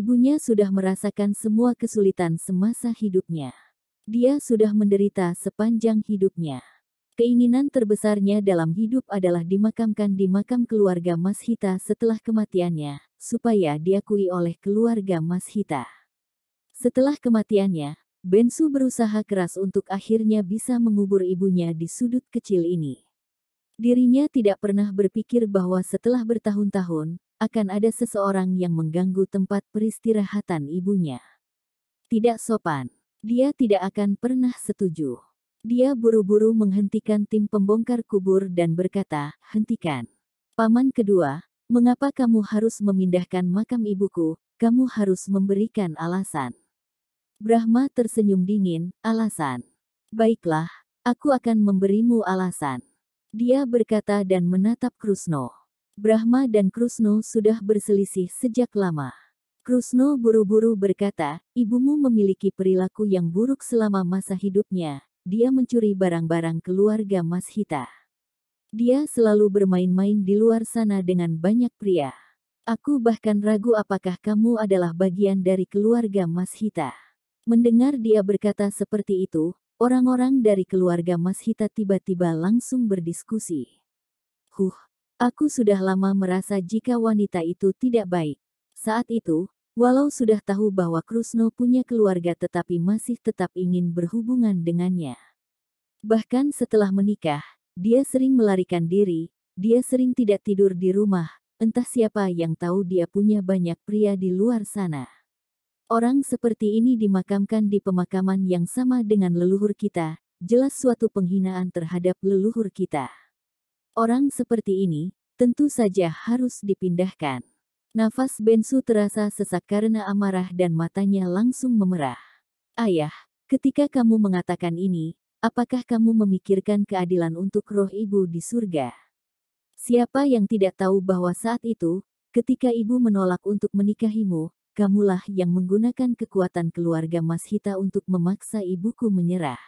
Ibunya sudah merasakan semua kesulitan semasa hidupnya. Dia sudah menderita sepanjang hidupnya. Keinginan terbesarnya dalam hidup adalah dimakamkan di makam keluarga Mas Hita setelah kematiannya, supaya diakui oleh keluarga Mas Hita. Setelah kematiannya, Bensu berusaha keras untuk akhirnya bisa mengubur ibunya di sudut kecil ini. Dirinya tidak pernah berpikir bahwa setelah bertahun-tahun, akan ada seseorang yang mengganggu tempat peristirahatan ibunya. Tidak sopan. Dia tidak akan pernah setuju. Dia buru-buru menghentikan tim pembongkar kubur dan berkata, "Hentikan. Paman kedua, mengapa kamu harus memindahkan makam ibuku? Kamu harus memberikan alasan." Brahma tersenyum dingin, "Alasan? Baiklah, aku akan memberimu alasan." Dia berkata dan menatap Krusno. Brahma dan Krusno sudah berselisih sejak lama. Krusno buru-buru berkata, "Ibumu memiliki perilaku yang buruk selama masa hidupnya. Dia mencuri barang-barang keluarga Mas Hita. Dia selalu bermain-main di luar sana dengan banyak pria. Aku bahkan ragu apakah kamu adalah bagian dari keluarga Mas Hita." Mendengar dia berkata seperti itu, orang-orang dari keluarga Mas Hita tiba-tiba langsung berdiskusi. Aku sudah lama merasa jika wanita itu tidak baik. Saat itu, walau sudah tahu bahwa Krusno punya keluarga tetapi masih tetap ingin berhubungan dengannya. Bahkan setelah menikah, dia sering melarikan diri, dia sering tidak tidur di rumah, entah siapa yang tahu dia punya banyak pria di luar sana. Orang seperti ini dimakamkan di pemakaman yang sama dengan leluhur kita, jelas suatu penghinaan terhadap leluhur kita. Orang seperti ini, tentu saja harus dipindahkan. Nafas Bensu terasa sesak karena amarah dan matanya langsung memerah. "Ayah, ketika kamu mengatakan ini, apakah kamu memikirkan keadilan untuk roh ibu di surga? Siapa yang tidak tahu bahwa saat itu, ketika ibu menolak untuk menikahimu, kamulah yang menggunakan kekuatan keluarga Mas Hita untuk memaksa ibuku menyerah.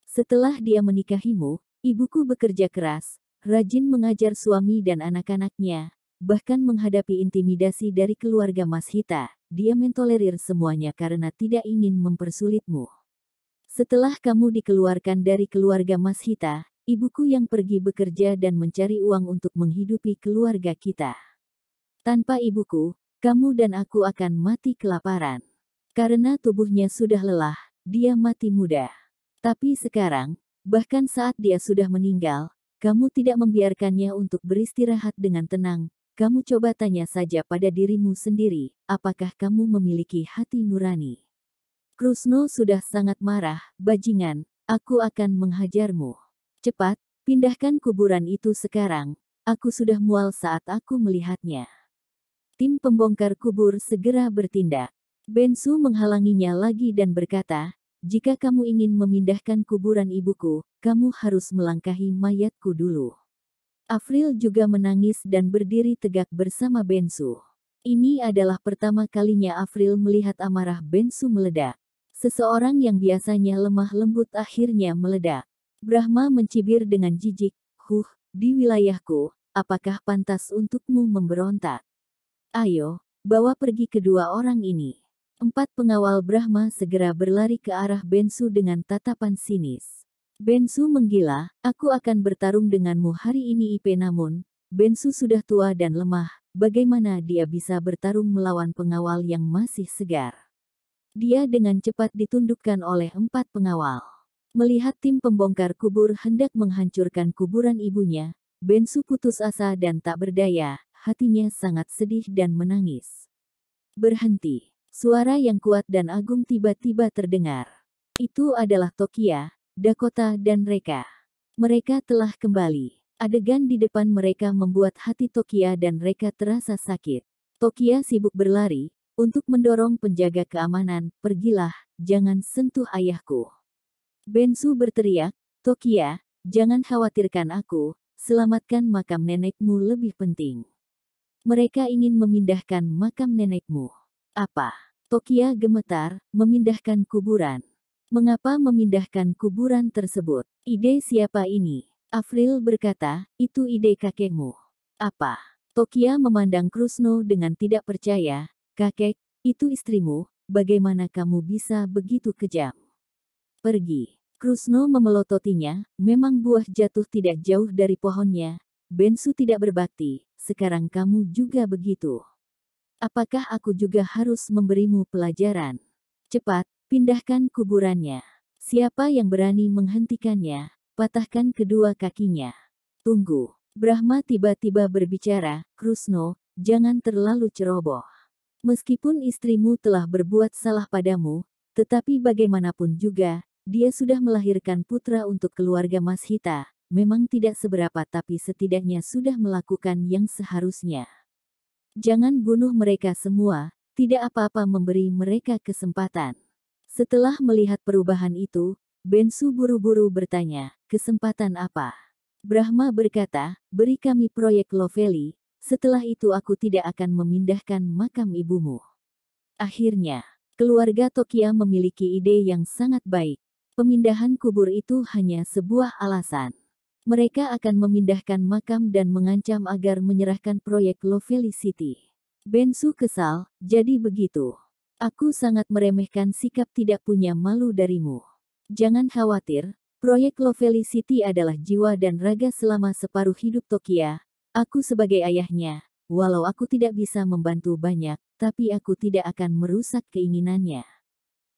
Setelah dia menikahimu, ibuku bekerja keras, rajin mengajar suami dan anak-anaknya, bahkan menghadapi intimidasi dari keluarga Mas Hita. Dia mentolerir semuanya karena tidak ingin mempersulitmu. Setelah kamu dikeluarkan dari keluarga Mas Hita, ibuku yang pergi bekerja dan mencari uang untuk menghidupi keluarga kita. Tanpa ibuku, kamu dan aku akan mati kelaparan. Karena tubuhnya sudah lelah, dia mati muda. Tapi sekarang, bahkan saat dia sudah meninggal, kamu tidak membiarkannya untuk beristirahat dengan tenang. Kamu coba tanya saja pada dirimu sendiri, apakah kamu memiliki hati nurani?" Krusno sudah sangat marah, "Bajingan, aku akan menghajarmu. Cepat, pindahkan kuburan itu sekarang. Aku sudah mual saat aku melihatnya." Tim pembongkar kubur segera bertindak. Bensu menghalanginya lagi dan berkata, "Jika kamu ingin memindahkan kuburan ibuku, kamu harus melangkahi mayatku dulu." Afril juga menangis dan berdiri tegak bersama Bensu. Ini adalah pertama kalinya Afril melihat amarah Bensu meledak. Seseorang yang biasanya lemah lembut akhirnya meledak. Brahma mencibir dengan jijik, "Di wilayahku, apakah pantas untukmu memberontak? Ayo, bawa pergi kedua orang ini." 4 pengawal Brahma segera berlari ke arah Bensu dengan tatapan sinis. Bensu menggila, "Aku akan bertarung denganmu hari ini namun, Bensu sudah tua dan lemah, bagaimana dia bisa bertarung melawan pengawal yang masih segar?" Dia dengan cepat ditundukkan oleh 4 pengawal. Melihat tim pembongkar kubur hendak menghancurkan kuburan ibunya, Bensu putus asa dan tak berdaya, hatinya sangat sedih dan menangis. "Berhenti." Suara yang kuat dan agung tiba-tiba terdengar. Itu adalah Tokia, Dakota dan Reka. Mereka telah kembali. Adegan di depan mereka membuat hati Tokia dan Reka terasa sakit. Tokia sibuk berlari, untuk mendorong penjaga keamanan, "Pergilah, jangan sentuh ayahku." Bensu berteriak, "Tokia, jangan khawatirkan aku, selamatkan makam nenekmu lebih penting. Mereka ingin memindahkan makam nenekmu." "Apa?" Tokia gemetar, "Memindahkan kuburan. Mengapa memindahkan kuburan tersebut? Ide siapa ini?" Afril berkata, "Itu ide kakekmu." "Apa?" Tokia memandang Krusno dengan tidak percaya, "Kakek, Itu istrimu, bagaimana kamu bisa begitu kejam? Pergi. Krusno memelototinya, memang buah jatuh tidak jauh dari pohonnya. Bensu tidak berbakti, sekarang kamu juga begitu. Apakah aku juga harus memberimu pelajaran? Cepat, pindahkan kuburannya. Siapa yang berani menghentikannya, patahkan kedua kakinya. Tunggu. Brahma tiba-tiba berbicara, Krusno, jangan terlalu ceroboh. Meskipun istrimu telah berbuat salah padamu, tetapi bagaimanapun juga, dia sudah melahirkan putra untuk keluarga Mashita. Memang tidak seberapa tapi setidaknya sudah melakukan yang seharusnya. Jangan bunuh mereka semua, tidak apa-apa memberi mereka kesempatan. Setelah melihat perubahan itu, Bensu buru-buru bertanya, kesempatan apa? Brahma berkata, beri kami proyek Lovely, setelah itu aku tidak akan memindahkan makam ibumu. Akhirnya, keluarga Tokia memiliki ide yang sangat baik. Pemindahan kubur itu hanya sebuah alasan. Mereka akan memindahkan makam dan mengancam agar menyerahkan proyek Lovely City. Bensu kesal, jadi begitu. Aku sangat meremehkan sikap tidak punya malu darimu. Jangan khawatir, proyek Lovely City adalah jiwa dan raga selama separuh hidup Tokia. Aku sebagai ayahnya, walau aku tidak bisa membantu banyak, tapi aku tidak akan merusak keinginannya.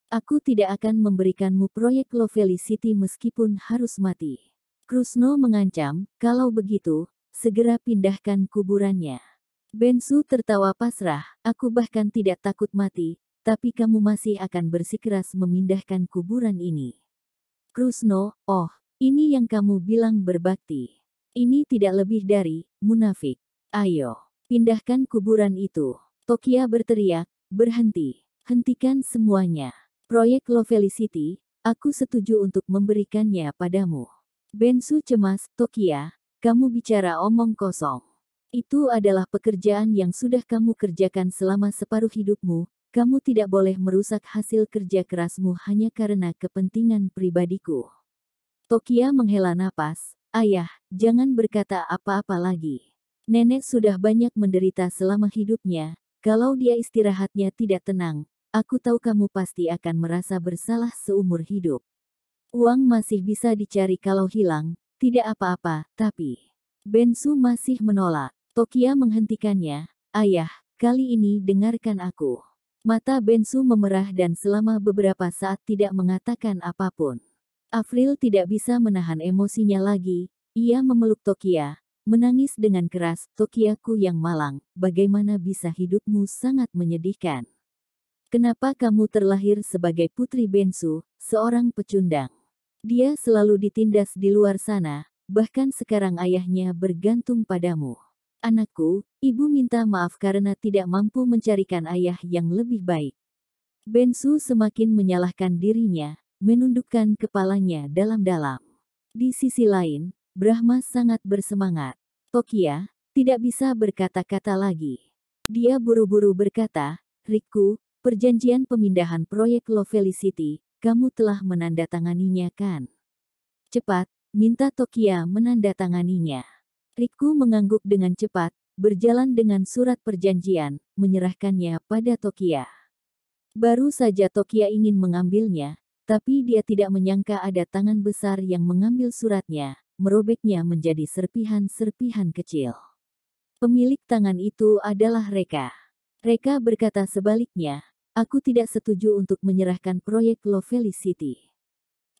Aku tidak akan memberikanmu proyek Lovely City meskipun harus mati. Krusno mengancam, kalau begitu, segera pindahkan kuburannya. Bensu tertawa pasrah, aku bahkan tidak takut mati, tapi kamu masih akan bersikeras memindahkan kuburan ini. Krusno, oh, ini yang kamu bilang berbakti. Ini tidak lebih dari munafik. Ayo, pindahkan kuburan itu. Tokia berteriak, berhenti. Hentikan semuanya. Proyek Lovely City, aku setuju untuk memberikannya padamu. Bensu cemas, Tokia, kamu bicara omong kosong. Itu adalah pekerjaan yang sudah kamu kerjakan selama separuh hidupmu. Kamu tidak boleh merusak hasil kerja kerasmu hanya karena kepentingan pribadiku. Tokia menghela napas, ayah, jangan berkata apa-apa lagi. Nenek sudah banyak menderita selama hidupnya, kalau dia istirahatnya tidak tenang, aku tahu kamu pasti akan merasa bersalah seumur hidup. Uang masih bisa dicari kalau hilang, tidak apa-apa, tapi... Bensu masih menolak. Tokia menghentikannya, ayah, kali ini dengarkan aku. Mata Bensu memerah dan selama beberapa saat tidak mengatakan apapun. Avril tidak bisa menahan emosinya lagi, ia memeluk Tokia, menangis dengan keras, Tokiaku yang malang, bagaimana bisa hidupmu sangat menyedihkan. Kenapa kamu terlahir sebagai putri Bensu, seorang pecundang? Dia selalu ditindas di luar sana, bahkan sekarang ayahnya bergantung padamu. Anakku, ibu minta maaf karena tidak mampu mencarikan ayah yang lebih baik. Bensu semakin menyalahkan dirinya, menundukkan kepalanya dalam-dalam. Di sisi lain, Brahma sangat bersemangat. Tokia tidak bisa berkata-kata lagi. Dia buru-buru berkata, Riku, perjanjian pemindahan proyek Lovely City, kamu telah menandatanganinya kan? Cepat, minta Tokia menandatanganinya. Riku mengangguk dengan cepat, berjalan dengan surat perjanjian, menyerahkannya pada Tokia. Baru saja Tokia ingin mengambilnya, tapi dia tidak menyangka ada tangan besar yang mengambil suratnya, merobeknya menjadi serpihan-serpihan kecil. Pemilik tangan itu adalah Reka. Reka berkata sebaliknya, aku tidak setuju untuk menyerahkan proyek Lovely City.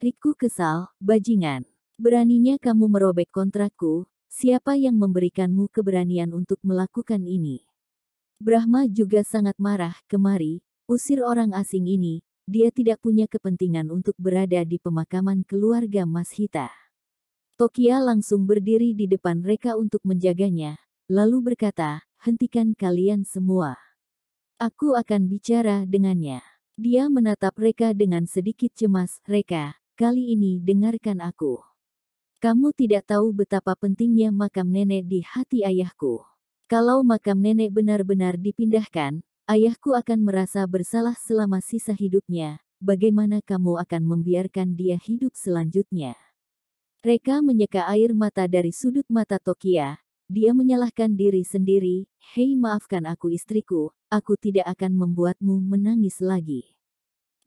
Riku kesal, bajingan. Beraninya kamu merobek kontrakku, siapa yang memberikanmu keberanian untuk melakukan ini? Brahma juga sangat marah, kemari, usir orang asing ini, dia tidak punya kepentingan untuk berada di pemakaman keluarga Mashita. Tokia langsung berdiri di depan Reka untuk menjaganya, lalu berkata, hentikan kalian semua. Aku akan bicara dengannya. Dia menatap Reka dengan sedikit cemas, Reka, kali ini dengarkan aku. Kamu tidak tahu betapa pentingnya makam nenek di hati ayahku. Kalau makam nenek benar-benar dipindahkan, ayahku akan merasa bersalah selama sisa hidupnya. Bagaimana kamu akan membiarkan dia hidup selanjutnya? Reka menyeka air mata dari sudut mata Tokia. dia menyalahkan diri sendiri. Hei, maafkan aku istriku, aku tidak akan membuatmu menangis lagi.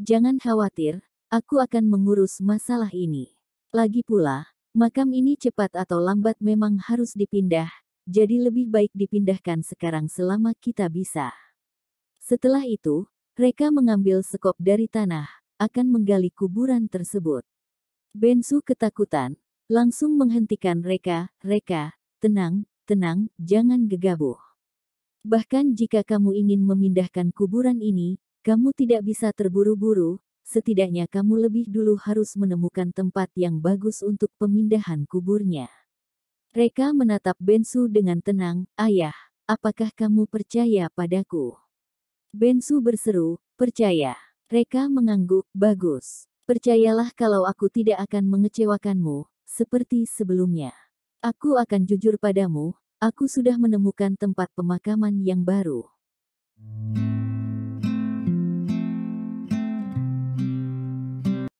Jangan khawatir, aku akan mengurus masalah ini. Lagi pula, makam ini cepat atau lambat memang harus dipindah, jadi lebih baik dipindahkan sekarang selama kita bisa. Setelah itu, mereka mengambil sekop dari tanah, akan menggali kuburan tersebut. Bensu ketakutan, langsung menghentikan Reka, tenang, tenang, jangan gegabah. Bahkan jika kamu ingin memindahkan kuburan ini, kamu tidak bisa terburu-buru, setidaknya kamu lebih dulu harus menemukan tempat yang bagus untuk pemindahan kuburnya. Reka menatap Bensu dengan tenang, ayah, apakah kamu percaya padaku? Bensu berseru, percaya. Reka mengangguk, bagus. Percayalah kalau aku tidak akan mengecewakanmu, seperti sebelumnya. Aku akan jujur padamu, aku sudah menemukan tempat pemakaman yang baru.